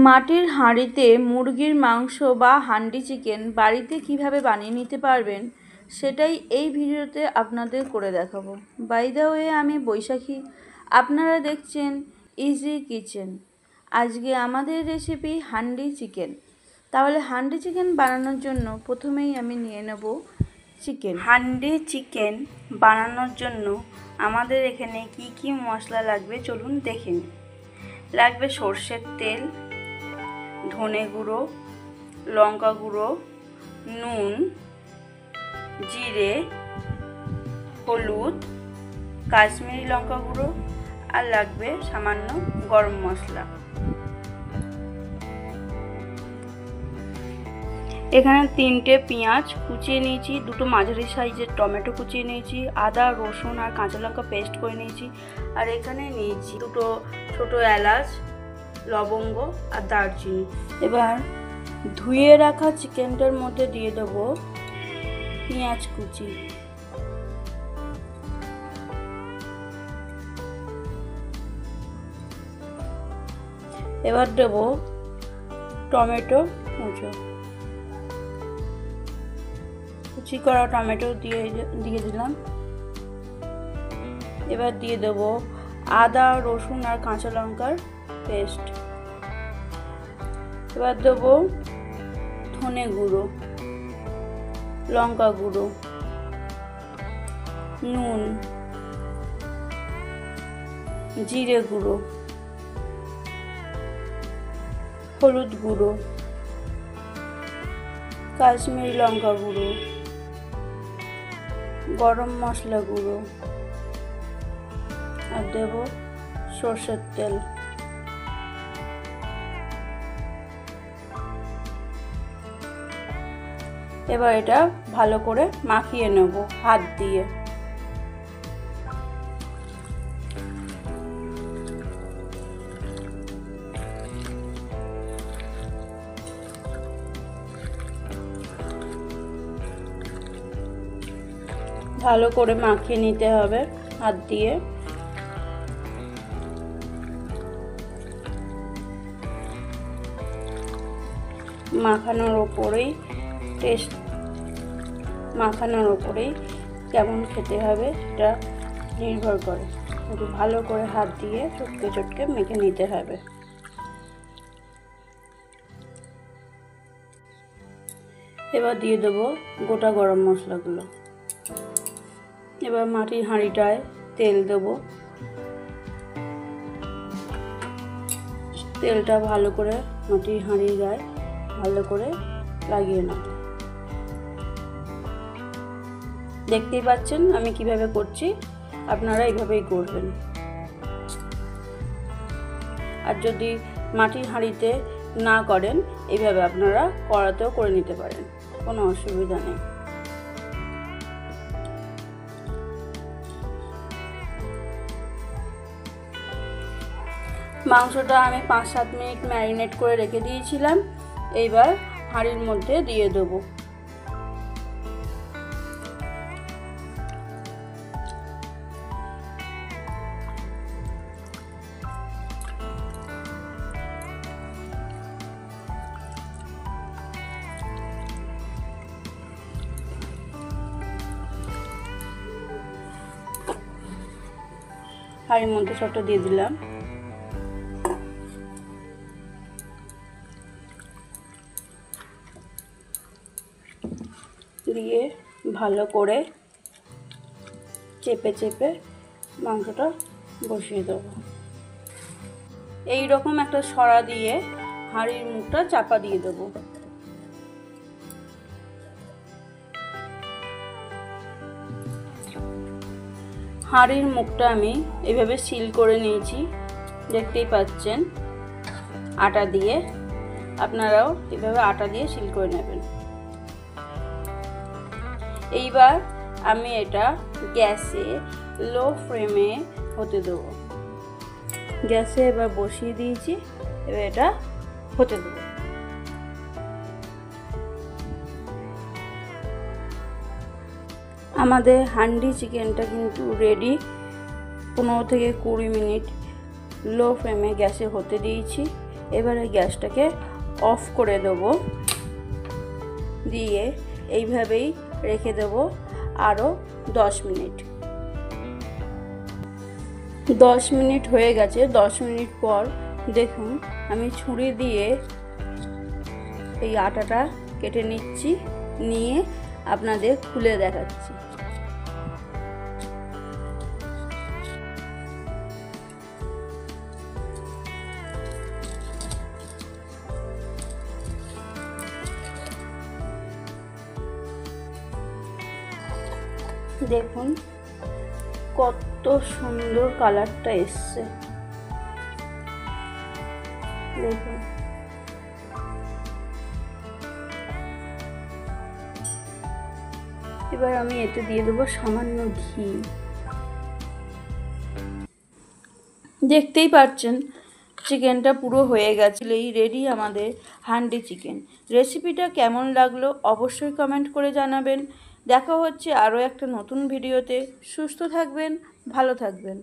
মাটির হাঁড়িতে মুরগির মাংস বা হান্ডি চিকেন বাড়িতে কিভাবে বানিয়ে নিতে পারবেন সেটাই এই ভিডিওতে আপনাদের করে দেখাবো। বাই দ্য ওয়ে, আমি বৈশাখী, আপনারা দেখছেন ইজি কিচেন। আজকে আমাদের রেসিপি হান্ডি চিকেন। তাহলে হান্ডি চিকেন বানানোর জন্য প্রথমেই আমি নিয়ে নেব চিকেন। হান্ডি চিকেন বানানোর জন্য আমাদের এখানে কি কি মশলা লাগবে চলুন দেখে নিই। লাগবে সর্ষের তেল, ধনে গুঁড়ো, লঙ্কা গুঁড়ো, নুন, জিরে, হলুদ, কাশ্মীরি লঙ্কা গুঁড়ো, আর লাগবে সামান্য গরম মশলা। এখানে 3টে পেঁয়াজ কুচিয়ে নিয়েছি, 2টো মাঝারি সাইজের টমেটো কুচিয়ে নিয়েছি, আদা রসুন আর কাঁচা লঙ্কা পেস্ট করে নিয়েছি, আর এখানে নিয়েছি 2টো ছোটো এলাচ, লবঙ্গ আর দারচিনি। এবার ধুয়ে রাখা চিকেনটার মধ্যে দিয়ে দেবো পেঁয়াজ কুচি, এবার দেবো টমেটো কুচো, কুচি করা টমেটো দিয়ে দিলাম। এবার দিয়ে দেবো আদা রসুন আর কাঁচা লঙ্কার পেস্ট। এবার দেবো ধনে গুঁড়ো, লঙ্কা গুঁড়ো, নুন, জিরে গুঁড়ো, হলুদ গুঁড়ো, কাশ্মীরি লঙ্কা গুঁড়ো, গরম মশলা গুঁড়ো, আর দেব সর্ষের তেল। এবার এটা ভালো করে মাখিয়ে নেব হাত দিয়ে। ভালো করে মাখিয়ে নিতে হবে হাত দিয়ে। মাখানোর ওপরেই কেমন খেতে হবে সেটা নির্ভর করে। একটু ভালো করে হাত দিয়ে চটকে চটকে মেখে নিতে হবে। এবার দিয়ে দেবো গোটা গরম মশলাগুলো। এবার মাটির হাঁড়িটায় তেল দেবো, তেলটা ভালো করে মাটির হাঁড়ির গায়ে ভালো করে লাগিয়ে নেব। দেখতেই পাচ্ছেন আমি কিভাবে করছি, আপনারা এইভাবেই করবেন। আর যদি মাটির হাঁড়িতে না করেন এইভাবে আপনারা কড়াতেও করে নিতে পারেন, কোনো অসুবিধা নেই। মাংসটা আমি 5-7 মিনিট ম্যারিনেট করে রেখে দিয়েছিলাম। এইবার হাঁড়ির মধ্যে দিয়ে দেবো। হাঁড়ির মধ্যে সবটা দিয়ে দিলাম। দিয়ে ভালো করে চেপে চেপে মাংসটা বসিয়ে দেবো। এই রকম একটা সরা দিয়ে হাঁড়ির মুখটা চাপা দিয়ে দেবো। হাঁড়ির মুখটা আমি এইভাবে সিল করে নিয়েছি, দেখতেই পাচ্ছেন আটা দিয়ে। আপনারাও এভাবে আটা দিয়ে সিল করে নেবেন। এইবার আমি এটা গ্যাসে লো ফ্লেমে হতে দেবো। গ্যাসে এবার বসিয়ে দিয়েছি, এবার এটা হতে দেবো। আমাদের হান্ডি চিকেনটা কিন্তু রেডি। 15 থেকে 20 মিনিট লো ফ্লেমে গ্যাসে হতে দিয়েছি। এবারে গ্যাসটাকে অফ করে দেবো, দিয়ে এইভাবেই রেখে দেবো আরও 10 মিনিট। 10 মিনিট হয়ে গেছে। 10 মিনিট পর দেখুন আমি ছুরি দিয়ে এই আটাটা কেটে নিচ্ছি, নিয়ে আপনাদের খুলে দেখাচ্ছি। দেখুন কত সুন্দর কালারটা এসছে, দেখুন। এবার আমি এতে দিয়ে দেবো সামান্য ঘি। দেখতেই পাচ্ছেন চিকেনটা পুরো হয়ে গেছিলেই রেডি আমাদের হান্ডি চিকেন। রেসিপিটা কেমন লাগলো অবশ্যই কমেন্ট করে জানাবেন। দেখা হচ্ছে আরও একটা নতুন ভিডিওতে। সুস্থ থাকবেন, ভালো থাকবেন।